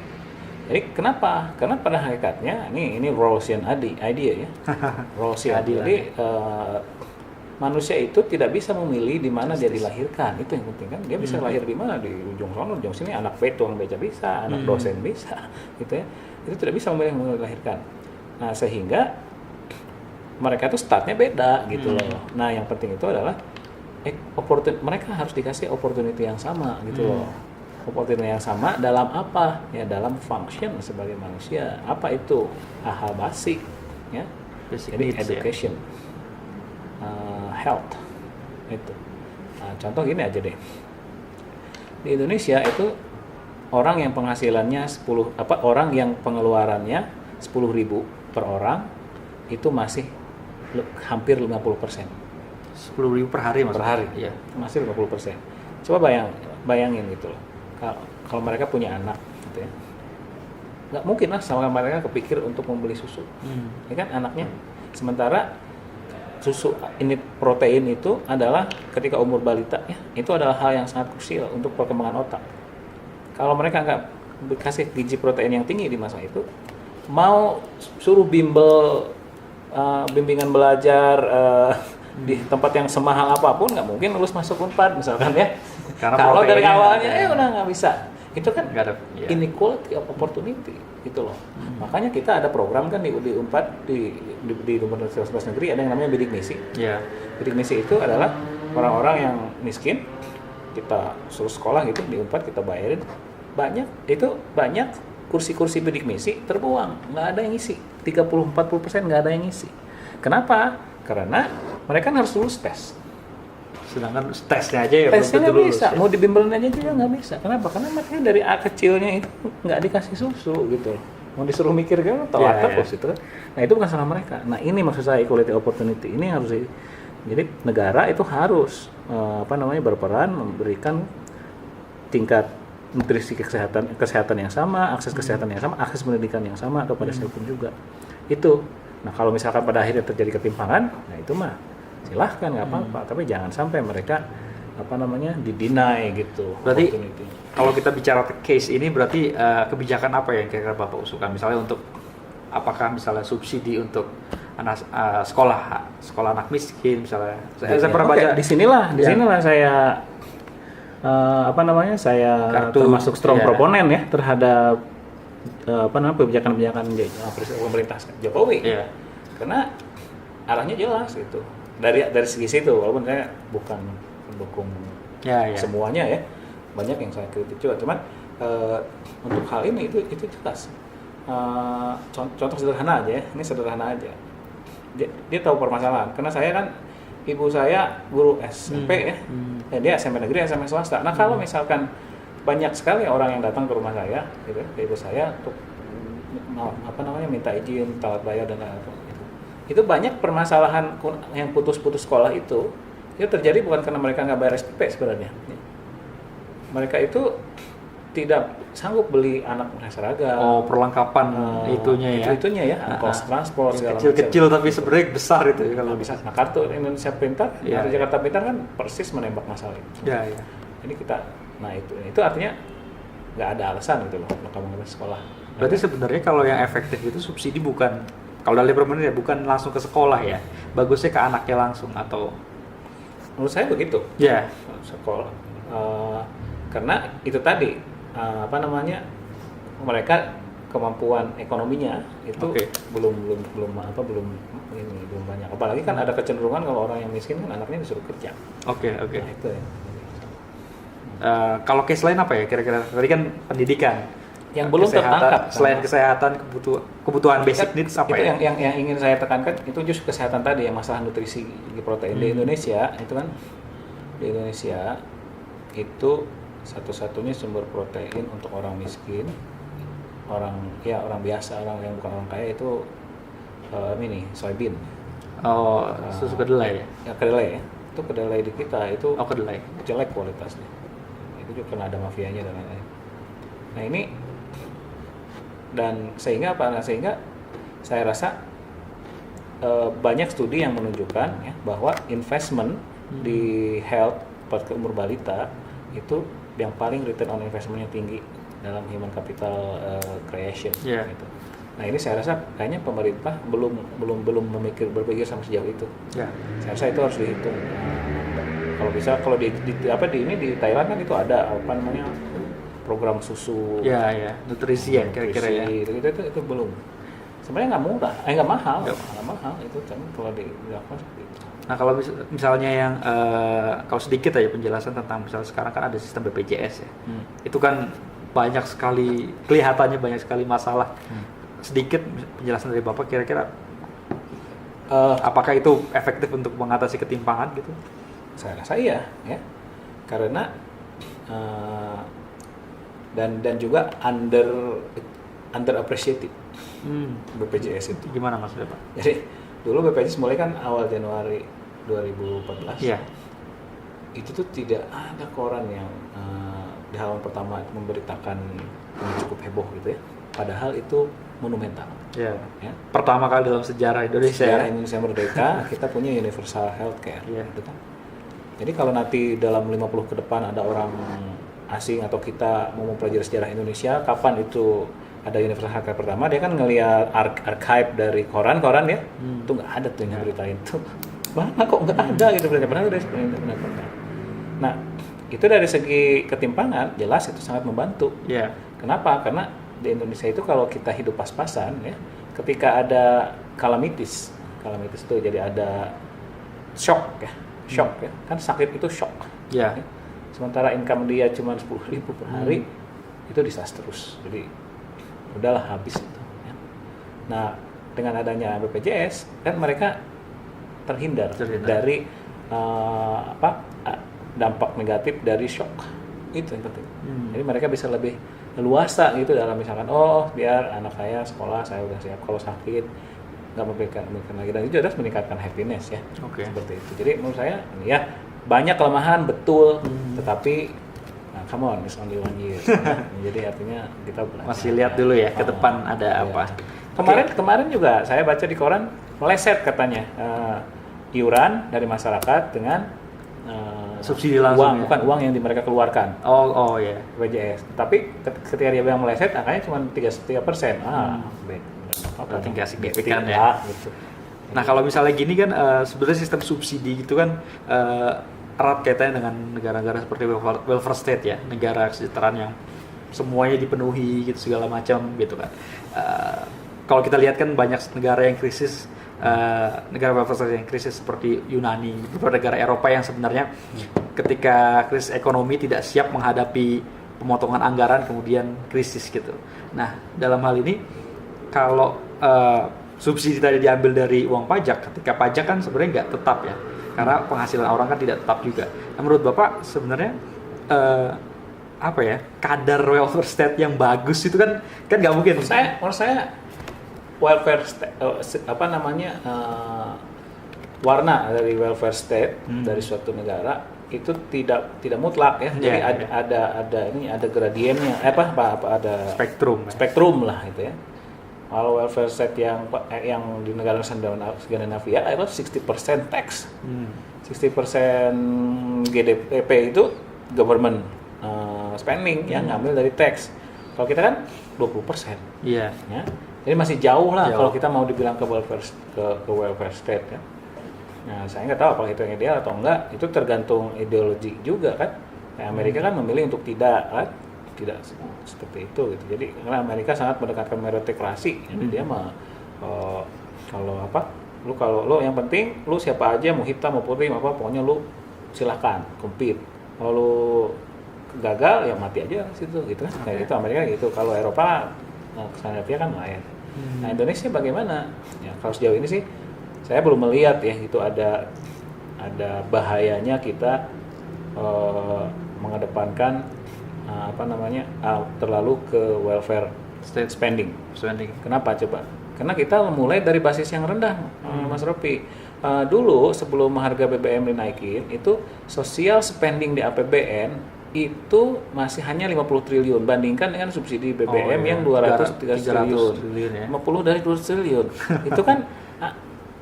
Jadi kenapa? Karena pada hakikatnya ini Rawlsian idea ya. Rawlsian. Jadi manusia itu tidak bisa memilih di mana dia dilahirkan. Itu yang penting kan. Dia bisa lahir di mana, di ujung sana, ujung sini, anak tukang beca bisa, anak dosen bisa, gitu ya. Itu tidak bisa memilih mana dilahirkan. Nah, sehingga mereka itu startnya beda gitu loh. Nah, yang penting itu adalah mereka harus dikasih opportunity yang sama gitu loh. Opportunity yang sama dalam apa? Ya dalam function sebagai manusia. Apa itu? Hal basic ya. Jadi education, health itu. Nah, contoh gini aja deh. Di Indonesia itu orang yang penghasilannya orang yang pengeluarannya 10.000 per orang itu masih hampir 50%. 10.000 per hari maksudnya? Per hari, ya, masih 50%. Coba bayangin gitu loh. Kalau mereka punya anak, gitu ya, nggak mungkin lah sama mereka kepikir untuk membeli susu, ya kan anaknya. Sementara susu ini protein itu adalah ketika umur balita, ya, itu adalah hal yang sangat krusial untuk perkembangan otak. Kalau mereka nggak dikasih gizi protein yang tinggi di masa itu, mau suruh bimbingan belajar di tempat yang semahal apapun nggak mungkin lulus masuk Unpad misalkan ya. Kalau dari awalnya udah nggak bisa. Itu kan inequality of opportunity gitu loh. Makanya kita ada program kan di Unpad di Universitas Negeri ada yang namanya bidik misi. Bidik misi itu adalah orang-orang yang miskin kita suruh sekolah gitu di Unpad, kita bayarin banyak kursi-kursi bidik misi terbuang, nggak ada yang ngisi. 30-40% nggak ada yang ngisi. Kenapa? Karena mereka kan harus lulus tes. Sedangkan tesnya aja ya tesnya belum tentu lulus. Bisa. Ya? Mau dibimbelin aja juga nggak bisa. Kenapa? Karena mereka dari kecilnya itu nggak dikasih susu gitu. Mau disuruh mikir kan telat terus itu. Nah itu bukan salah mereka. Nah ini maksud saya equality opportunity ini harus. Jadi negara itu harus berperan memberikan tingkat nutrisi kesehatan yang sama, akses kesehatan yang sama, akses pendidikan yang sama kepada siapapun juga. Itu. Nah kalau misalkan pada akhirnya terjadi ketimpangan, nah itu mah silahkan nggak apa-apa, tapi jangan sampai mereka di-deny gitu. Berarti kalau kita bicara case ini berarti kebijakan apa yang kira-kira Bapak usulkan? Misalnya untuk apakah misalnya subsidi untuk anak sekolah anak miskin misalnya. Saya pernah baca di sinilah saya saya termasuk strong proponen ya terhadap kebijakan-kebijakan pemerintah Jokowi. Karena arahnya jelas gitu. Dari segi situ, walaupun saya bukan pendukung semuanya ya, banyak yang saya kritik juga. Cuman untuk hal ini itu jelas. Contoh sederhana aja ya, ini sederhana aja. Dia tahu permasalahan, karena saya kan ibu saya guru SMP ya, dan dia SMP negeri, SMP swasta. Nah kalau misalkan banyak sekali orang yang datang ke rumah saya, gitu, ke ibu saya untuk minta izin, telat bayar dan lain-lain. Itu banyak permasalahan yang putus-putus sekolah itu terjadi bukan karena mereka nggak bayar SPP sebenarnya. Mereka itu tidak sanggup beli anak seragam. Perlengkapan itunya ya. Kos transport segala macam. Kecil-kecil tapi sebenarnya besar itu ya kalau bisa. Nah kartu Indonesia Pintar, kartu Jakarta Pintar kan persis menembak masalah itu. Jadi itu artinya nggak ada alasan gitu loh kalau kamu nggak sekolah. Berarti sebenarnya kalau yang efektif itu subsidi bukan kalau dari pemerintah bukan langsung ke sekolah ya, bagusnya ke anaknya langsung atau menurut saya begitu. Ya. Sekolah. karena itu tadi mereka kemampuan ekonominya itu belum banyak. Apalagi kan ada kecenderungan kalau orang yang miskin kan anaknya disuruh kerja. Oke. Nah, itu ya. Kalau case lain apa ya kira-kira? Tadi kan pendidikan. Yang belum tertangkap. Selain kesehatan, kebutuhan basic needs apa itu ya? Yang ingin saya tekankan itu justru kesehatan tadi, yang masalah nutrisi protein di Indonesia itu kan, di Indonesia itu satu-satunya sumber protein untuk orang miskin, orang biasa, orang yang bukan orang kaya itu soybean. Susu kedelai ya? Ya kedelai ya. Itu kedelai di kita itu Kedelai. jelek kualitasnya. Itu juga kena ada mafianya dan lain-lain. Nah ini sehingga saya rasa banyak studi yang menunjukkan ya, bahwa investment di health pada umur balita itu yang paling return on investment-nya tinggi dalam human capital creation. Gitu. Nah ini saya rasa kayaknya pemerintah belum berpikir sampai sejauh itu. Saya rasa itu harus dihitung. Kalau di Thailand kan itu ada program susu. Nutrisi ya kira-kira ya. Itu belum. Sebenarnya nggak mahal itu kan kalau dilakukan seperti itu. Nah kalau misalnya yang kalau sedikit aja penjelasan tentang misalnya sekarang kan ada sistem BPJS ya. Itu kan kelihatannya banyak sekali masalah. Sedikit penjelasan dari Bapak kira-kira apakah itu efektif untuk mengatasi ketimpangan gitu? Saya rasa iya ya. Karena dan juga under appreciated BPJS itu. Gimana maksudnya Pak? Jadi dulu BPJS mulai kan awal Januari 2014. Iya. Itu tuh tidak ada koran yang di halaman pertama memberitakan yang cukup heboh gitu ya. Padahal itu monumental. Ya. Pertama kali dalam sejarah Indonesia. Sejarah Indonesia merdeka kita punya universal healthcare. Gitu kan. Jadi kalau nanti dalam 50 ke depan ada orang asing atau kita mau mempelajari sejarah Indonesia, kapan itu ada universal healthcare pertama, dia kan ngelihat archive dari koran ya, itu nggak ada tuh yang beritain tuh. Mana kok nggak ada gitu berarti padahal udah sebenarnya pernah. Nah itu dari segi ketimpangan jelas itu sangat membantu. Kenapa? Karena di Indonesia itu kalau kita hidup pas-pasan ya, ketika ada calamities itu jadi ada shock ya, kan sakit itu shock. Ya. Sementara income dia cuma 10.000 per hari, itu disastrous. Jadi udahlah habis itu. Ya. Nah dengan adanya BPJS kan mereka terhindar. Dari dampak negatif dari shock, itu yang penting. Jadi mereka bisa lebih leluasa gitu dalam misalkan biar anak saya sekolah saya udah siap, kalau sakit nggak memikirkan lagi, dan itu jelas meningkatkan happiness ya. Seperti itu. Jadi menurut saya ya banyak kelemahan betul, tetapi come on, it's only 1 year. Jadi artinya kita masih lihat dulu ya ke depan ada apa. Kemarin juga saya baca di koran meleset katanya iuran dari masyarakat dengan subsidi langsung bukan uang yang mereka keluarkan. BPJS. Tapi ketika dia bilang meleset angkanya cuma 3%. Berarti nggak signifikan ya. Gitu. Nah kalau misalnya gini kan sebenarnya sistem subsidi gitu kan erat kaitannya dengan negara-negara seperti welfare state ya, negara kesejahteraan yang semuanya dipenuhi gitu segala macam gitu kan. Kalau kita lihat kan banyak negara yang krisis, negara welfare state yang krisis seperti Yunani, beberapa negara Eropa yang sebenarnya ketika krisis ekonomi tidak siap menghadapi pemotongan anggaran kemudian krisis gitu. Nah dalam hal ini kalau subsidi tadi diambil dari uang pajak, ketika pajak kan sebenarnya nggak tetap ya, karena penghasilan orang kan tidak tetap juga. Nah, menurut Bapak sebenarnya kadar welfare state yang bagus itu kan nggak mungkin. Menurut saya welfare state, warna dari welfare state dari suatu negara itu tidak mutlak ya. Jadi ada gradiennya, ada spektrum lah gitu ya. Kalau welfare state yang di negara Skandinavia itu 60% tax, 60% GDP itu government spending yang ngambil dari tax. Kalau kita kan 20%. Ya. Jadi masih jauh lah kalau kita mau dibilang ke welfare state ya. Nah saya nggak tahu apakah itu yang ideal atau enggak, itu tergantung ideologi juga kan. Nah, Amerika kan memilih untuk tidak kan, tidak seperti itu gitu. Jadi karena Amerika sangat mendekatkan meritokrasi, jadi dia mah kalau apa, kalau lo yang penting lu siapa aja mau hitam mau putih mau apa pokoknya lu silahkan compete. Kalau lu gagal ya mati aja situ gitu kan. Kayak gitu Amerika gitu. Kalau Eropa kesana dia kan lain. Nah Indonesia bagaimana? Ya kalau sejauh ini sih saya belum melihat ya itu ada bahayanya kita mengedepankan terlalu ke welfare State spending. Kenapa coba? Karena kita mulai dari basis yang rendah, Mas Ropi. Dulu sebelum harga BBM dinaikin, itu social spending di APBN itu masih hanya 50 triliun bandingkan dengan subsidi BBM yang 200-300 triliun. Ya. 50 dari 200 triliun. Itu kan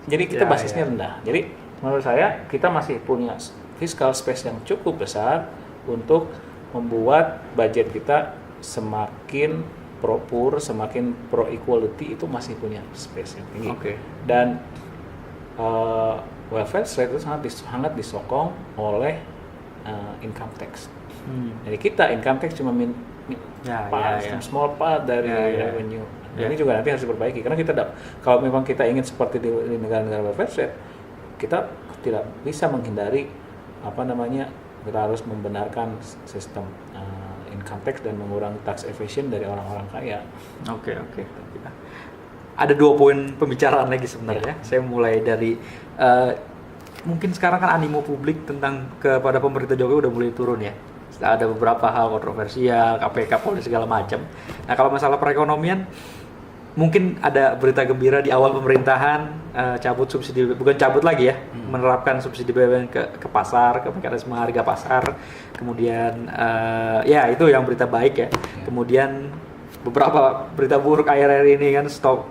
jadi kita basisnya rendah. Jadi menurut saya kita masih punya fiscal space yang cukup besar untuk membuat budget kita semakin pro-poor, semakin pro-equality, itu masih punya space yang tinggi. Dan welfare state itu sangat disokong oleh income tax. Jadi kita income tax cuma small part dari revenue. Ini juga nanti harus diperbaiki karena kita kalau memang kita ingin seperti di negara-negara welfare state, kita tidak bisa menghindari kita harus membenarkan sistem income tax dan mengurangi tax evasion dari orang-orang kaya. Oke. Ada 2 poin pembicaraan lagi sebenarnya. Saya mulai dari mungkin sekarang kan animo publik kepada pemerintah Jokowi udah mulai turun ya. Ada beberapa hal kontroversial, KPK, Polri segala macam. Nah kalau masalah perekonomian, mungkin ada berita gembira di awal pemerintahan cabut subsidi, bukan cabut lagi ya, menerapkan subsidi BBM ke pasar, ke mekanisme harga pasar. Kemudian ya itu yang berita baik ya. Kemudian beberapa berita buruk akhir-akhir ini kan stop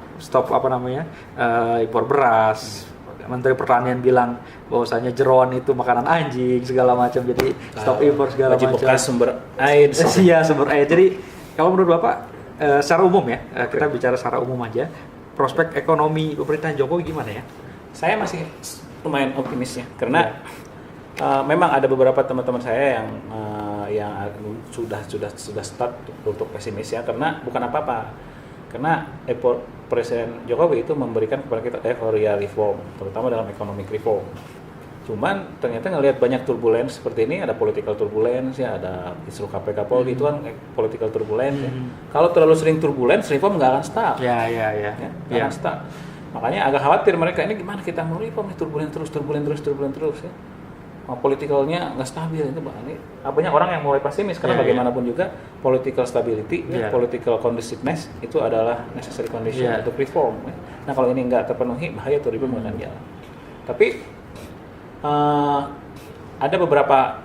impor beras. Menteri Pertanian bilang bahwasanya jeroan itu makanan anjing segala macam, jadi stop impor segala macam. Bekas sumber air. Iya sumber air. Jadi kalau menurut Bapak secara umum ya, kita bicara secara umum aja, prospek ekonomi pemerintahan Jokowi gimana ya? Saya masih lumayan optimis ya, karena memang ada beberapa teman-teman saya yang sudah start untuk pesimis ya, karena bukan apa-apa, karena Presiden Jokowi itu memberikan kepada kita euphoria reform, terutama dalam economic reform. Cuman ternyata ngelihat banyak turbulence seperti ini, ada political turbulence ya, ada isu KPK Polri itu kan political turbulence ya. Kalau terlalu sering turbulence, reform nggak akan stuck. Nggak akan stuck. Makanya agak khawatir mereka ini gimana kita mau reform nih, turbulent terus ya. Politikalnya nggak stabil itu ini banyak orang yang mulai pesimis karena bagaimanapun juga political stability, political conduciveness itu adalah necessary condition untuk reform. Ya. Nah kalau ini nggak terpenuhi bahaya tuh reform nggak akan jalan. Tapi ada beberapa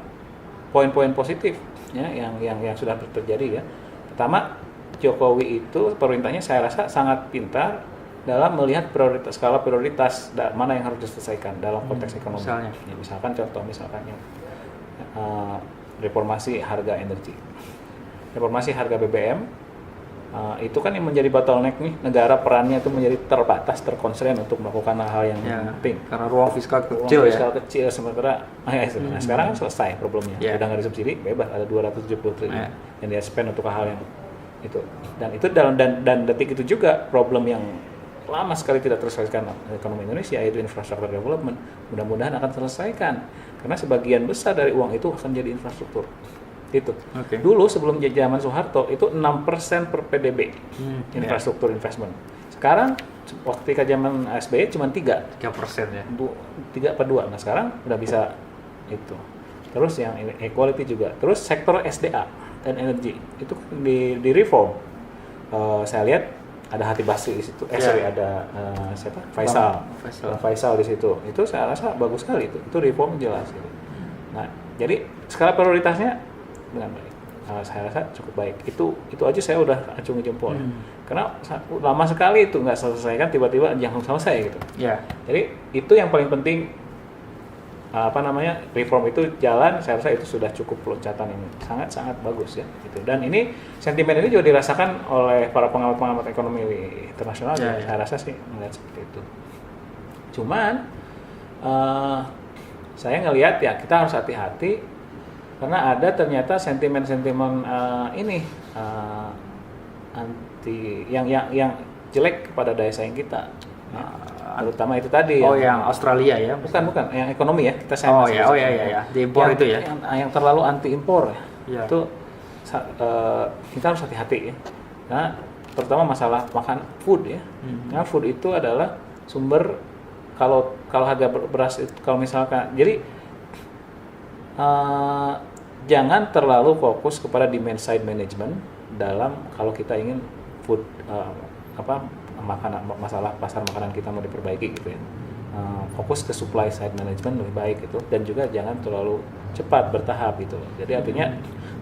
poin-poin positif ya yang sudah terjadi ya. Pertama, Jokowi itu pemerintahnya saya rasa sangat pintar dalam melihat skala prioritas mana yang harus diselesaikan dalam konteks ekonomi. Misalkan reformasi harga energi, reformasi harga BBM. Itu kan yang menjadi bottleneck nih, negara perannya itu menjadi terkonstrain untuk melakukan hal yang penting karena ruang fiskal kecil sementara sekarang kan selesai problemnya, udah nggak disubsidi bebas, ada 270 triliun yang dia spend untuk hal yang itu, dan itu dan detik itu juga problem yang lama sekali tidak terselesaikan ekonomi Indonesia, yaitu infrastructure development. Mudah-mudahan akan terselesaikan karena sebagian besar dari uang itu akan jadi infrastruktur. Itu. Dulu sebelum zaman Soeharto itu 6% per PDB infrastruktur investment. Sekarang ketika zaman SBY cuma 3% ya. 3/2. Nah, sekarang udah bisa itu. Terus yang equality juga. Terus sektor SDA dan energi itu di reform. Saya lihat ada Hati Basri di situ. Ada siapa? Faisal di situ. Itu saya rasa bagus sekali itu. Itu reform jelas gitu. Nah, jadi skala prioritasnya dengan baik. Saya rasa cukup baik. Itu aja saya udah acungi jempol. Karena lama sekali itu nggak selesaikan, tiba-tiba jangan selesai gitu. Jadi itu yang paling penting. Reform itu jalan. Saya rasa itu sudah cukup loncatan yang sangat-sangat bagus ya. Gitu. Dan ini sentimen ini juga dirasakan oleh para pengamat-pengamat ekonomi internasional. Saya rasa sih melihat seperti itu. Cuman saya ngelihat ya kita harus hati-hati Karena ada ternyata sentimen-sentimen ini anti yang jelek kepada daya saing kita. Terutama itu tadi. Yang Australia ya? Bukan, yang ekonomi ya. Kita iya. Di impor itu ya? Yang terlalu anti impor ya. Yeah. Itu kita harus hati-hati ya. Nah, terutama masalah makan food ya. Nah, food itu adalah sumber kalau harga beras itu kalau misalkan jadi jangan terlalu fokus kepada demand side management dalam kalau kita ingin food masalah pasar makanan kita mau diperbaiki gitu ya. Fokus ke supply side management lebih baik gitu, dan juga jangan terlalu cepat, bertahap gitu. Jadi artinya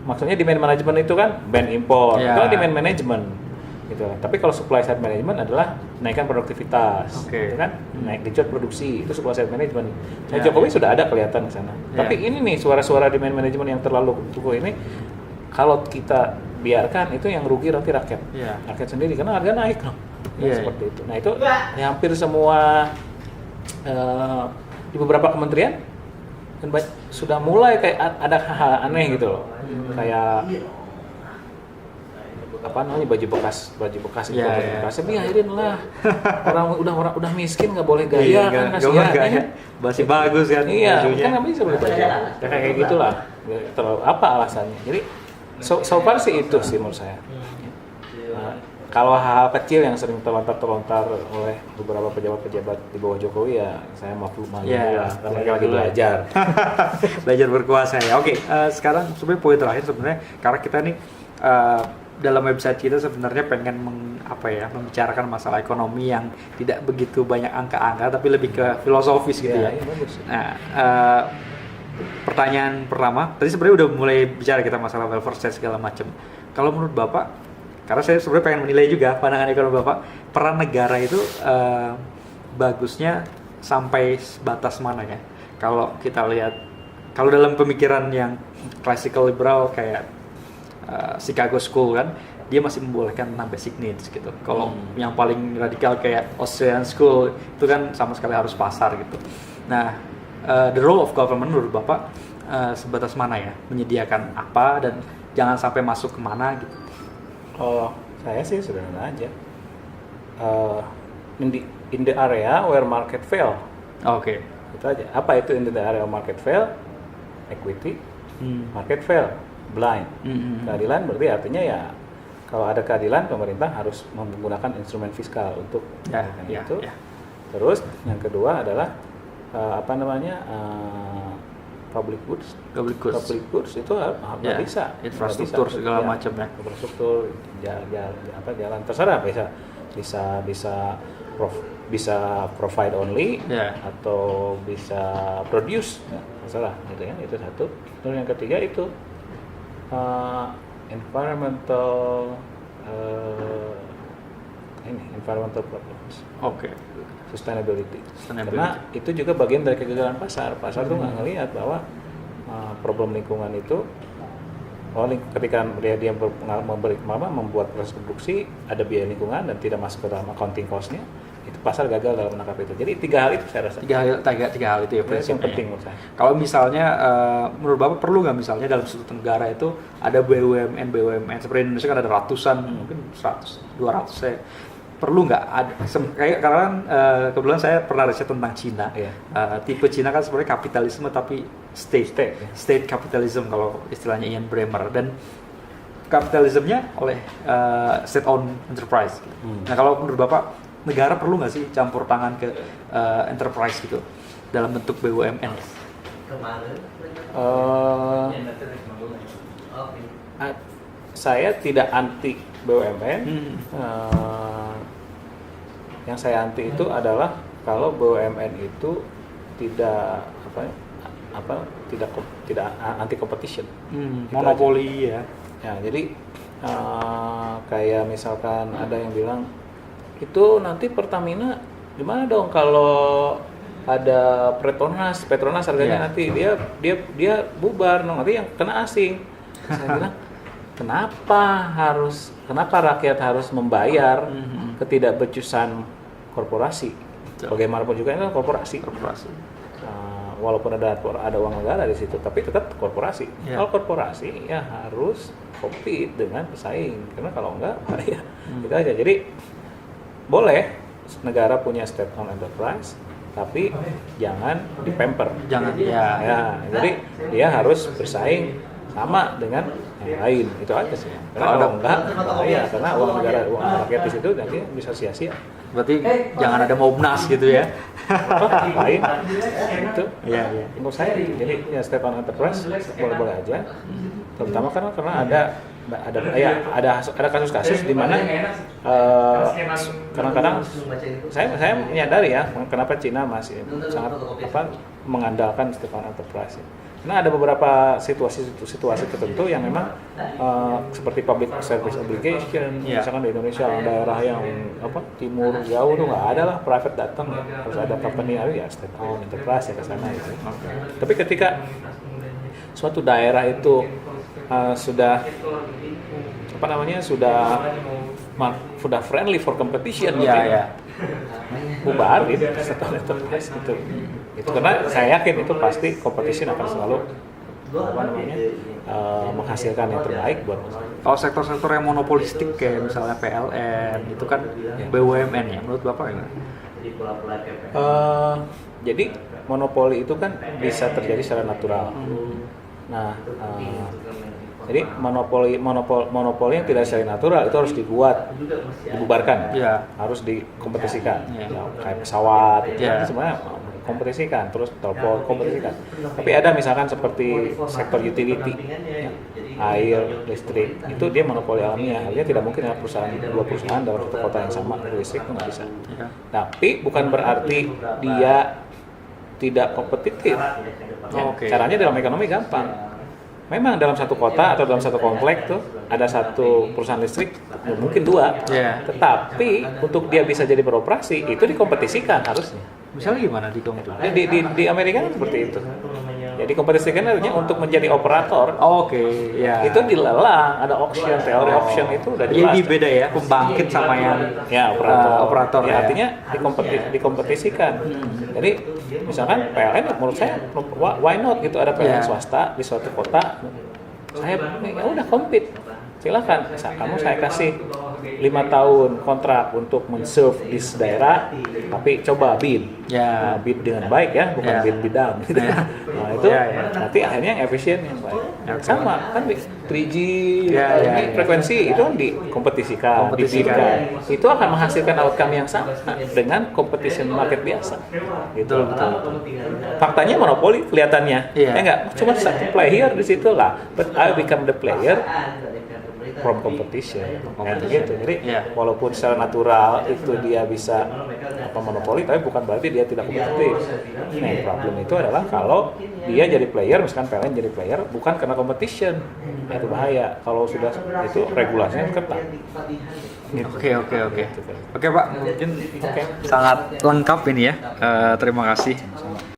maksudnya demand management itu kan ban impor, itu kan demand management gitu. Tapi kalau supply side management adalah naikkan produktivitas, gitu kan? Naik genjot produksi, itu supply side management. Nah, Jokowi sudah ada kelihatan di sana. Tapi ini nih suara-suara demand management yang terlalu kukuh ini kalau kita biarkan itu yang rugi nanti rakyat. Rakyat sendiri karena harga naik loh. Seperti itu. Nah, itu hampir semua di beberapa kementerian dan sudah mulai kayak ada hal aneh gitu loh. Kayak apa namanya baju bekas biarin lah. orang udah miskin nggak boleh gaya kan kasihan. Masih bagus kan. Iya, kan nggak bisa beli baju. Kayak gitulah. Terlalu apa alasannya? Jadi so far sih itu sih menurut saya. Kalau hal-hal kecil yang sering terlontar oleh beberapa pejabat-pejabat di bawah Jokowi ya saya maklum lah, karena lagi belajar. Belajar berkuasa ya. Oke, sekarang sebenarnya poin terakhir sebenarnya karena kita nih dalam website kita sebenarnya pengen membicarakan masalah ekonomi yang tidak begitu banyak angka-angka tapi lebih ke filosofis gitu ya. Nah, pertanyaan pertama, tadi sebenarnya udah mulai bicara kita masalah welfare state segala macam. Kalau menurut Bapak, karena saya sebenarnya pengen menilai juga pandangan ekonomi Bapak, peran negara itu bagusnya sampai batas mana ya? Kalau kita lihat, kalau dalam pemikiran yang classical liberal kayak Chicago School kan, dia masih membolehkan tentang basic needs gitu. Kalau yang paling radikal kayak Austrian School itu kan sama sekali harus pasar gitu. Nah, the role of government menurut Bapak sebatas mana ya? Menyediakan apa dan jangan sampai masuk kemana gitu? Oh, saya sih sederhana aja. In the area where market fail. Oke. Itu aja. Apa itu in the area where market fail? Equity. Market fail. Blind. Keadilan berarti artinya ya kalau ada keadilan pemerintah harus menggunakan instrumen fiskal untuk itu. Terus yang kedua adalah public goods itu nggak bisa infrastruktur segala macam ya. Infrastruktur jalan terserah bisa provide only atau bisa produce terserah gitu ya. Itu satu. Terus yang ketiga itu environmental problems. Sustainability. Karena itu juga bagian dari kegagalan pasar. Pasar tuh nggak ngelihat bahwa problem lingkungan itu, ketika dia membuat proses produksi ada biaya lingkungan dan tidak masuk ke dalam accounting cost-nya, itu pasar gagal dalam menangkap itu. Jadi tiga hal itu saya rasa. Tiga hal itu ya prinsipnya. Yang penting menurut saya. Kalau misalnya menurut Bapak perlu nggak misalnya dalam suatu negara itu ada BUMN seperti Indonesia kan ada ratusan, mungkin 100, 200 saya. Perlu nggak ada karena kan kebetulan saya pernah riset tentang Cina. Tipe Cina kan sebenarnya kapitalisme tapi state capitalism kalau istilahnya Ian Bremmer, dan kapitalismenya oleh state owned enterprise. Nah, kalau menurut Bapak negara perlu nggak sih campur tangan ke enterprise gitu dalam bentuk BUMN? Saya tidak anti BUMN. Yang saya anti itu adalah kalau BUMN itu tidak anti competition. Monopoli ya. Ya, jadi kayak misalkan ada yang bilang itu nanti Pertamina gimana dong kalau ada Petronas harganya nanti dia bubar, nanti yang kena asing. Saya bilang kenapa rakyat harus membayar ketidakbecusan korporasi? Bagaimanapun juga ini kan korporasi. walaupun ada uang negara di situ, tapi tetap korporasi. Ya. Kalau korporasi ya harus compete dengan pesaing, karena kalau enggak bahaya. Gitu aja. Jadi boleh negara punya state owned enterprise, tapi jangan dipamper. Jangan, ya. Ya, jadi dia harus bersaing sama dengan yang lain, itu aja sih. Karena kalau enggak bahaya, karena uang negara, uang rakyat di situ nanti bisa sia-sia. Berarti jangan ada Mobnas gitu ya. Lain itu Iya, iya. menurut saya, jadi ya state owned enterprise boleh-boleh aja, terutama karena ada kasus-kasus di mana kadang-kadang saya menyadari ya kenapa Cina masih sangat mengandalkan state owned enterprise. Karena ada beberapa situasi tertentu yang memang seperti public service obligation, misalkan di Indonesia daerah yang timur jauh tuh nggak ada lah private datang ya, harus ada company ya state owned enterprise ya ke sana gitu. Tapi ketika suatu daerah itu sudah friendly for competition gitu ya, bubar gitu state owned enterprise gitu. Itu karena saya yakin itu pasti competition akan selalu menghasilkan yang terbaik buat Kalau sektor-sektor yang monopolistik kayak misalnya PLN itu kan BUMN ya, menurut Bapak gimana? Jadi monopoli itu kan bisa terjadi secara natural. Nah, jadi monopoli yang tidak secara natural itu harus dibubarkan, harus dikompetisikan. Kayak pesawat, itu kan sebenarnya kompetisikan, terus telepon kompetisikan. Tapi ada misalkan seperti sektor utility, air, listrik, itu dia monopoli alamiah. Artinya tidak mungkin ada dua perusahaan dalam satu kota yang sama listrik itu nggak bisa. Tapi bukan berarti dia tidak kompetitif. Caranya dalam ekonomi gampang. Memang dalam satu kota atau dalam satu komplek tuh ada satu perusahaan listrik, mungkin dua. Tetapi untuk dia bisa jadi beroperasi itu dikompetisikan harusnya. Misalnya gimana di kompetisi? Di Amerika kan seperti itu. Jadi kompetisikan artinya untuk menjadi operator. Itu dilelang, ada auction, teori auction itu udah jelas. Jadi beda ya, pembangkit sama yang operator. Artinya dikompetisikan. Jadi misalkan PLN menurut saya why not gitu, ada PLN swasta di suatu kota. Saya udah compete. Silakan, kamu saya kasih 5 tahun kontrak untuk men-serve di daerah, tapi coba bid dengan baik ya, bukan bid bidang gitu. Nah itu nanti akhirnya efisien yang baik. Sama kan 3G frekuensi itu kan dikompetisikan, dibidkan. Itu akan menghasilkan outcome yang sama dengan competition market biasa. Gitu. Betul. Faktanya monopoli kelihatannya, enggak, cuma satu player di situ lah, but I become the player from competition. Gitu. Jadi walaupun secara natural itu dia bisa monopoli, tapi bukan berarti dia tidak kompetitif. Nah, problem itu adalah kalau dia jadi player, misalkan PLN jadi player bukan karena competition. Itu bahaya. Kalau sudah itu regulasinya ketat. Gitu. Oke Pak, mungkin sangat lengkap ini ya. Terima kasih.